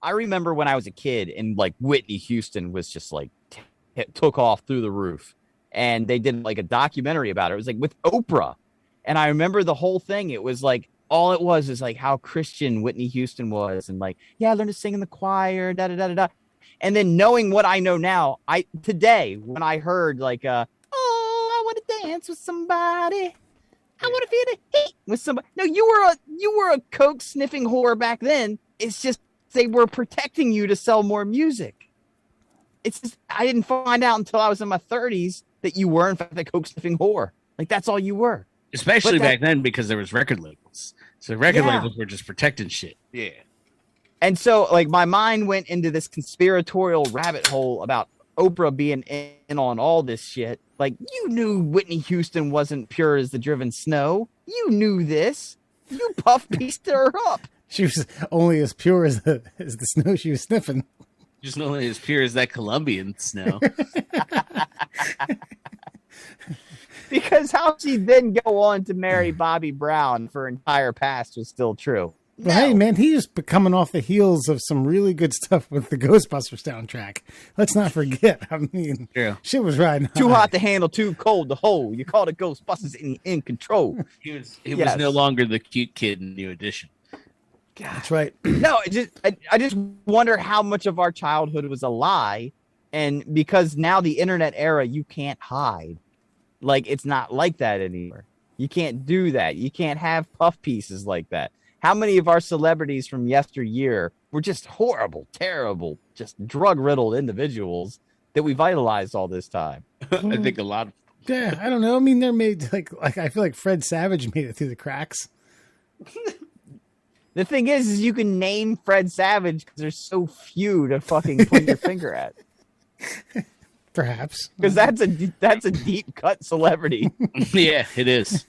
I remember when I was a kid and like Whitney Houston was just like took off through the roof, and they did like a documentary about it. It was like with Oprah, and I remember the whole thing. It was like all it was is like how Christian Whitney Houston was, and like I learned to sing in the choir, da da da da da. And then knowing what I know now, I today when I heard like oh, I want to dance with somebody. I want to feel the heat with somebody. No, you were a coke sniffing whore back then. It's just they were protecting you to sell more music. It's just, I didn't find out until I was in my 30s that you were in fact a coke sniffing whore. Like that's all you were. Especially back then because there was record labels. So record labels were just protecting shit. Yeah. And so like my mind went into this conspiratorial rabbit hole about Oprah being in on all this shit. Like, you knew Whitney Houston wasn't pure as the driven snow. You knew this. You puff pieced her up. She was only as pure as the snow she was sniffing. Just only as pure as that Colombian snow. Because how she then go on to marry Bobby Brown for her entire past was still true. Well, hey, man, he's coming off the heels of some really good stuff with the Ghostbusters soundtrack. Let's not forget. I mean, shit was riding high. Too hot to handle, too cold to hold. You called it Ghostbusters in control. He was no longer the cute kid in New Edition. God. That's right. No, I just wonder how much of our childhood was a lie. And because now the internet era, you can't hide. Like, it's not like that anymore. You can't do that. You can't have puff pieces like that. How many of our celebrities from yesteryear were just horrible, terrible, just drug-riddled individuals that we vitalized all this time? I think a lot of yeah, I don't know. I mean, they're made like I feel like Fred Savage made it through the cracks. The thing is you can name Fred Savage because there's so few to fucking point your finger at. Perhaps. Because that's a deep cut celebrity. Yeah, it is.